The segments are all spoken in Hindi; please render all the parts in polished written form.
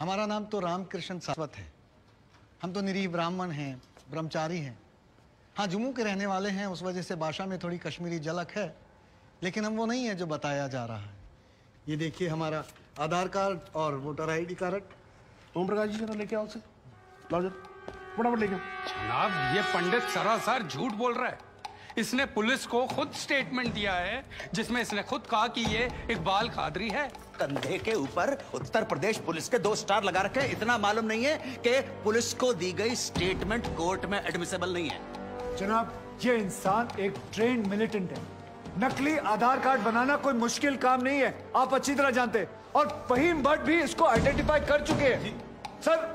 हमारा नाम तो रामकृष्ण सारस्वत है। हम तो निरीह ब्राह्मण हैं, ब्रह्मचारी हैं। हाँ, जम्मू के रहने वाले हैं, उस वजह से भाषा में थोड़ी कश्मीरी झलक है, लेकिन हम वो नहीं है जो बताया जा रहा है। ये देखिए हमारा आधार कार्ड और voter ID card. Om Prakash ji जरा लेके आओ उसे, लाओ जरा फटाफट लेके आओ। जनाब, ये पंडित सरासर झूठ बोल रहा है। इसने पुलिस को खुद स्टेटमेंट दिया है जिसमें इसने खुद कहा कि ये इकबाल कादरी है। कंधे के ऊपर उत्तर प्रदेश पुलिस के 2 स्टार लगा रखे। इतना मालूम नहीं है कि पुलिस को दी गई स्टेटमेंट कोर्ट में एडमिसेबल नहीं है। जनाब, ये इंसान एक ट्रेन्ड मिलिटेंट है। नकली आधार कार्ड बनाना कोई मुश्किल काम नहीं है, आप अच्छी तरह जानते हैं। और फहीम भट्ट भी इसको आइडेंटिफाई कर चुके हैं। सर,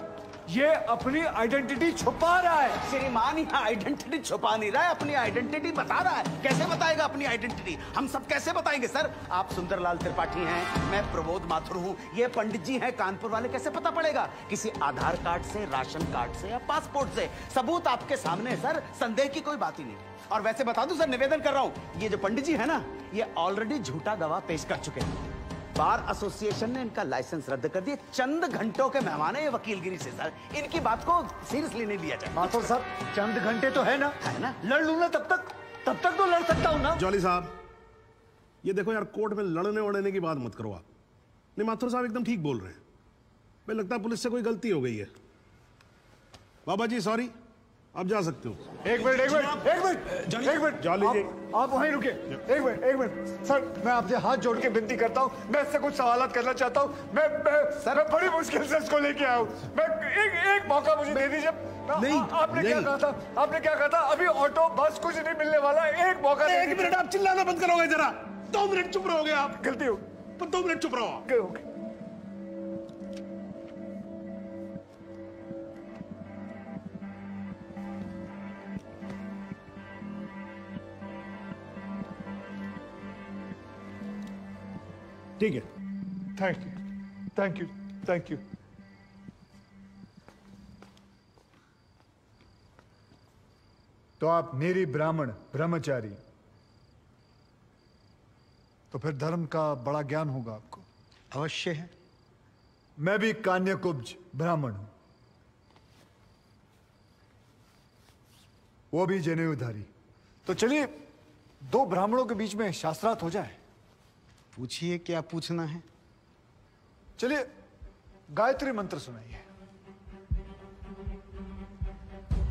ये अपनी आइडेंटिटी छुपा रहा है। श्रीमान यहाँ आइडेंटिटी छुपा नहीं रहा है, अपनी आइडेंटिटी बता रहा है। कैसे बताएगा अपनी आइडेंटिटी? हम सब कैसे बताएंगे सर? आप सुंदरलाल त्रिपाठी हैं, मैं प्रबोध माथुर हूँ, ये पंडित जी हैं कानपुर वाले, कैसे पता पड़ेगा? किसी आधार कार्ड से, राशन कार्ड से या पासपोर्ट से। सबूत आपके सामने है सर, संदेह की कोई बात ही नहीं। और वैसे बता दूं सर, निवेदन कर रहा हूं, ये जो पंडित जी है ना, ये ऑलरेडी झूठा गवाह पेश कर चुके हैं। बार एसोसिएशन ने इनका लाइसेंस रद्द कर दिया। चंद घंटों के मेहमान है ये वकीलगिरी से सर, इनकी बात को सीरियसली नहीं लिया जाए। माथुर साहब, चंद घंटे तो है ना, लड़ लूं ना तब तक तो लड़ सकता हूं ना। जॉली साहब, ये देखो यार, कोर्ट में लड़ने वड़ने की बात मत करो आप। नहीं, माथुर साहब एकदम ठीक बोल रहे हैं। मुझे लगता है पुलिस से कोई गलती हो गई है। बाबा जी सॉरी, आप जा सकते हो। एक मिनट जॉली जी, आप वहीं रुके। एक मिनट सर, मैं आपसे हाथ जोड़ के विनती करता हूँ, मैं इससे कुछ सवालात करना चाहता हूँ। मैं बड़ी मुश्किल से इसको लेके आया हूँ। मैं एक मौका मुझे दे दीजिए। नहीं, आपने क्या कहा था? अभी ऑटो बस कुछ नहीं मिलने वाला है, एक मौका। 1 मिनट आप चिल्लाना बंद करोगे जरा? 2 मिनट चुप रहोगे आप? गलती हो, पर 2 मिनट चुप रहो। ठीक है, थैंक यू। तो आप निरी ब्राह्मण ब्रह्मचारी, तो फिर धर्म का बड़ा ज्ञान होगा आपको। अवश्य है। मैं भी कान्यकुब्ज ब्राह्मण हूं, वो भी जनेऊधारी। तो चलिए 2 ब्राह्मणों के बीच में शास्त्रार्थ हो जाए। पूछिए, क्या पूछना है? चलिए गायत्री मंत्र सुनाइए।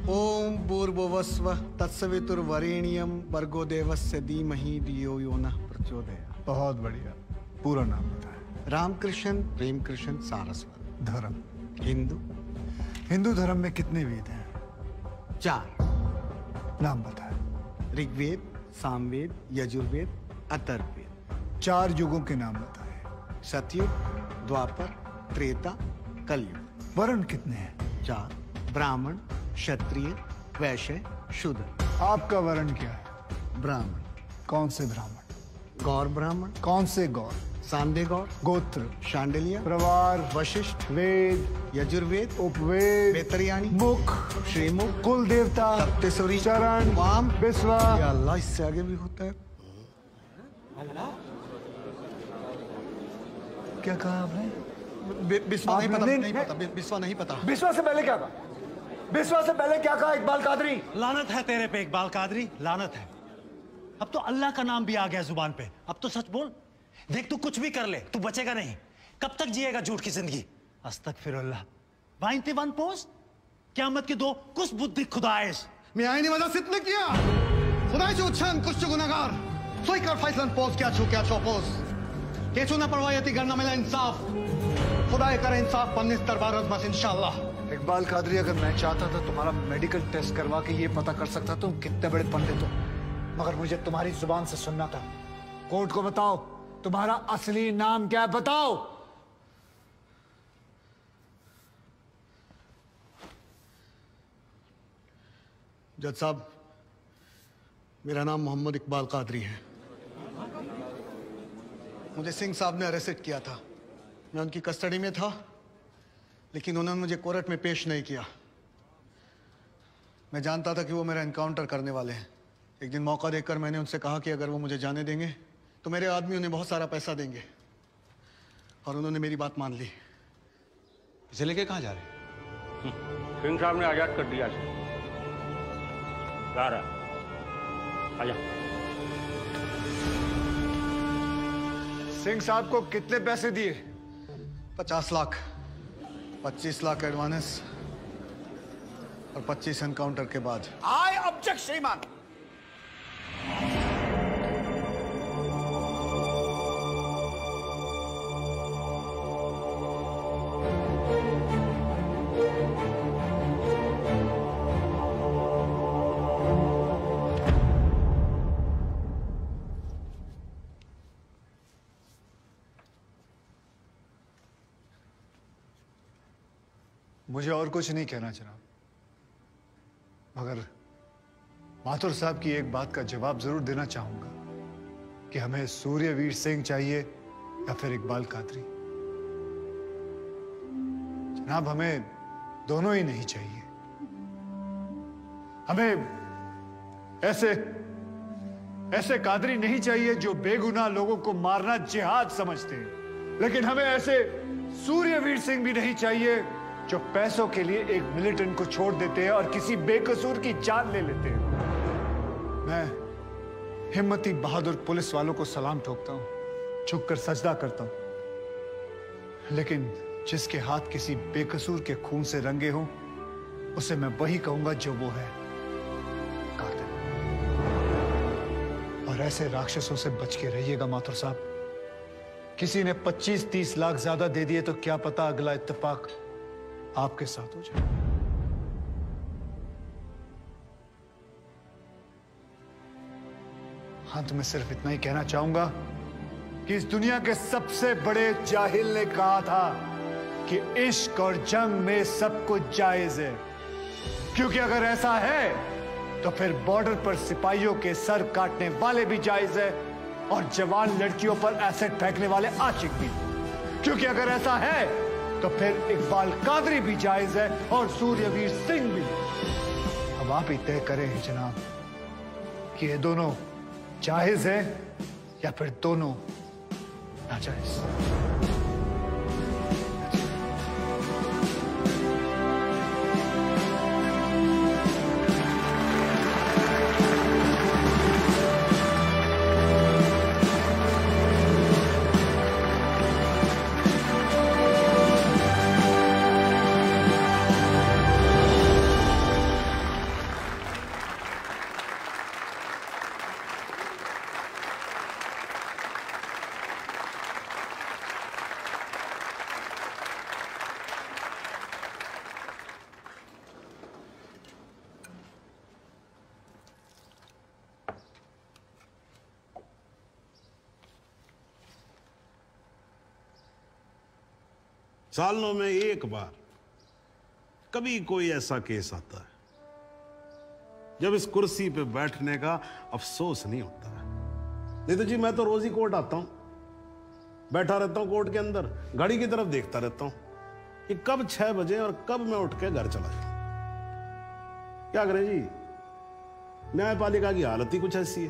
ओम भूर्भुवस्वः तत्सवितुर्वरेण्यं भर्गो देवस्य धीमहि धियो यो नः प्रचोदयात्। बहुत बढ़िया, पूरा नाम बताएं। रामकृष्ण प्रेमकृष्ण सारस्वत। धर्म हिंदू धर्म में कितने वेद हैं? 4। नाम बताएं। ऋग्वेद, सामवेद, यजुर्वेद, अथर्ववेद। 4 युगों के नाम बताएं। सतयुग, द्वापर, त्रेता, कलयुग। वर्ण कितने हैं? 4। ब्राह्मण, क्षत्रिय, वैश्य, शूद्र। आपका वर्ण क्या है? ब्राह्मण। कौन से ब्राह्मण? गौर ब्राह्मण। कौन से गौर? सांदे गौर। गोत्र? शांडिलिया। प्रवार? वशिष्ठ। वेद? यजुर्वेद। उपवेद? बेतरयानी। मुख? श्रीमुख। कुल देवता? सप्तसुरी। चरण? वाम। विश्वा? या अल्लाह, इससे आगे भी होता है। क्या कहा आपने? बिस्वा नहीं पता। बिस्वा नहीं पता। बिस्वा से पहले क्या कहा? बिस्वा से पहले क्या कहा इकबाल कादरी? लानत है तेरे पे इकबाल कादरी, लानत है। अब तो अल्लाह का नाम भी आ गया जुबान पे। अब तो सच बोल। देख, तू कुछ भी कर ले, तू बचेगा नहीं। कब तक जिएगा झूठ की जिंदगी? अस्तगफिरुल्लाह। 91 पोस्ट क़यामत की 2 कुछ बुद्धि खुदाइश मैं आईने वाला सिद्ध किया खुदा जो उच्छन कुछ गुनाहगार सोई कर फैसलन पोस्ट क्या छो पोस्ट केचो ना परवायती करना मिला इंसाफ खुदा करे इंसाफ पन्नीस दरबार बस इंशाल्लाह। इकबाल कादरी, अगर मैं चाहता था तुम्हारा मेडिकल टेस्ट करवा के ये पता कर सकता तुम कितने बड़े पंडित हो, मगर मुझे तुम्हारी जुबान से सुनना था। कोर्ट को बताओ तुम्हारा असली नाम क्या है, बताओ। जज साहब, मेरा नाम मोहम्मद इकबाल कादरी है। मुझे सिंह साहब ने अरेस्ट किया था। मैं उनकी कस्टडी में था, लेकिन उन्होंने मुझे कोर्ट में पेश नहीं किया। मैं जानता था कि वो मेरा एनकाउंटर करने वाले हैं। एक दिन मौका देकर मैंने उनसे कहा कि अगर वो मुझे जाने देंगे तो मेरे आदमी उन्हें बहुत सारा पैसा देंगे, और उन्होंने मेरी बात मान ली। इसे लेके कहाँ जा रहे हैं? सिंह साहब ने आजाद कर दिया इसे। जा रहा आजा। सिंह साहब को कितने पैसे दिए? 50 लाख, 25 लाख एडवांस और 25 एनकाउंटर के बाद। आई ऑब्जेक्ट श्रीमान। मुझे और कुछ नहीं कहना जनाब, मगर माथुर साहब की एक बात का जवाब जरूर देना चाहूंगा कि हमें सूर्यवीर सिंह चाहिए या फिर इकबाल कादरी। जनाब, हमें दोनों ही नहीं चाहिए। हमें ऐसे कादरी नहीं चाहिए जो बेगुनाह लोगों को मारना जिहाद समझते हैं, लेकिन हमें ऐसे सूर्यवीर सिंह भी नहीं चाहिए जो पैसों के लिए एक मिलिटेंट को छोड़ देते हैं और किसी बेकसूर की जान ले लेते हैं। मैं हिम्मती बहादुर पुलिस वालों को सलाम ठोकता हूं, झुककर सजदा करता हूं, लेकिन जिसके हाथ किसी बेकसूर के खून से रंगे हों, उसे मैं वही कहूंगा जो वो है, कातिल। और ऐसे राक्षसों से बच के रहिएगा माथुर साहब। किसी ने 25-30 लाख ज्यादा दे दिए तो क्या पता अगला इत्तेफाक आपके साथ हो जाए। अंत में सिर्फ इतना ही कहना चाहूंगा कि इस दुनिया के सबसे बड़े जाहिल ने कहा था कि इश्क और जंग में सब कुछ जायज है, क्योंकि अगर ऐसा है तो फिर बॉर्डर पर सिपाहियों के सर काटने वाले भी जायज है और जवान लड़कियों पर एसिड फेंकने वाले आशिक भी, क्योंकि अगर ऐसा है तो फिर इकबाल कादरी भी जायज है और सूर्यवीर सिंह भी। अब आप ही तय करें जनाब कि ये दोनों जायज है या फिर दोनों नाजायज। सालों में एक बार कभी कोई ऐसा केस आता है जब इस कुर्सी पे बैठने का अफसोस नहीं होता है। नहीं तो जी मैं तो रोज ही कोर्ट आता हूं, बैठा रहता हूं कोर्ट के अंदर, घड़ी की तरफ देखता रहता हूं कि कब 6 बजे और कब मैं उठ के घर चला जाऊं। क्या करें जी, न्यायपालिका की हालत ही कुछ ऐसी है।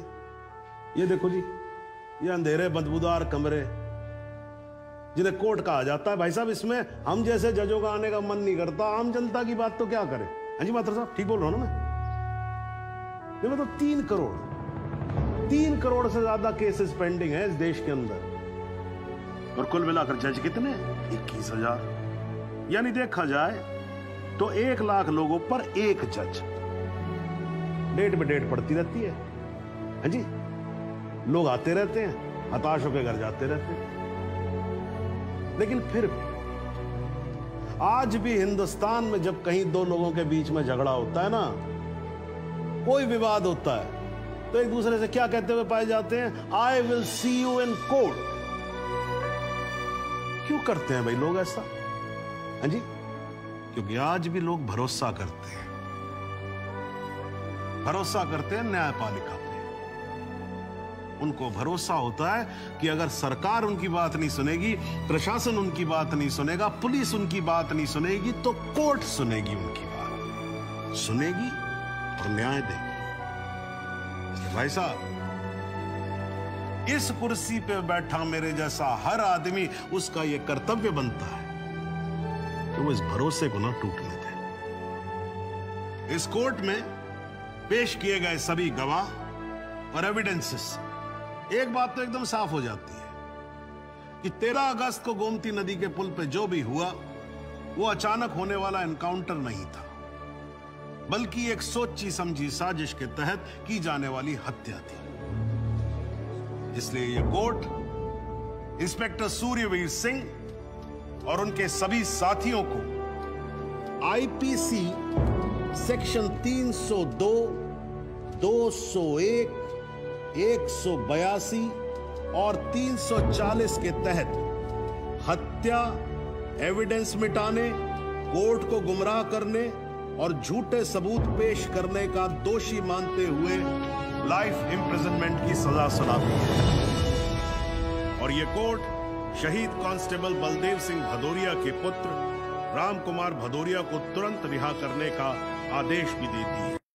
ये देखो जी, ये अंधेरे बदबूदार कमरे जिन्हें कोर्ट कहा जाता है, भाई साहब इसमें हम जैसे जजों का आने का मन नहीं करता। आम जनता की बात तो क्या करें। हाँ जी माथुर साहब, ठीक बोल रहा हूं ना मैं? ये मतलब 3 करोड़ से ज्यादा केसेस पेंडिंग है इस देश के अंदर, और कुल मिलाकर जज कितने? 21,000। यानी देखा जाए तो 1 लाख लोगों पर एक जज। डेट पे डेट पड़ती रहती है। हाँ जी, लोग आते रहते हैं, हताश होकर घर जाते रहते हैं। लेकिन फिर भी आज भी हिंदुस्तान में जब कहीं 2 लोगों के बीच में झगड़ा होता है ना, कोई विवाद होता है, तो एक दूसरे से क्या कहते हुए पाए जाते हैं? I will see you in court. क्यों करते हैं भाई लोग ऐसा? हाँ जी, क्योंकि आज भी लोग भरोसा करते हैं, न्यायपालिका पे। उनको भरोसा होता है कि अगर सरकार उनकी बात नहीं सुनेगी, प्रशासन उनकी बात नहीं सुनेगा, पुलिस उनकी बात नहीं सुनेगी, तो कोर्ट सुनेगी उनकी बात, सुनेगी और न्याय देगी। भाई साहब, इस कुर्सी पे बैठा मेरे जैसा हर आदमी, उसका यह कर्तव्य बनता है कि वो इस भरोसे को ना टूटने दे। इस कोर्ट में पेश किए गए सभी गवाह और एविडेंसेस एक बात तो एकदम साफ हो जाती है कि 13 अगस्त को गोमती नदी के पुल पे जो भी हुआ वो अचानक होने वाला एनकाउंटर नहीं था, बल्कि एक सोची समझी साजिश के तहत की जाने वाली हत्या थी। इसलिए यह कोर्ट इंस्पेक्टर सूर्यवीर सिंह और उनके सभी साथियों को आईपीसी सेक्शन 302, 201, 182 और 340 के तहत हत्या, एविडेंस मिटाने, कोर्ट को गुमराह करने और झूठे सबूत पेश करने का दोषी मानते हुए लाइफ इंप्रिजनमेंट की सजा सुनाती है। और यह कोर्ट शहीद कांस्टेबल बलदेव सिंह भदौरिया के पुत्र राम कुमार भदौरिया को तुरंत रिहा करने का आदेश भी देती है।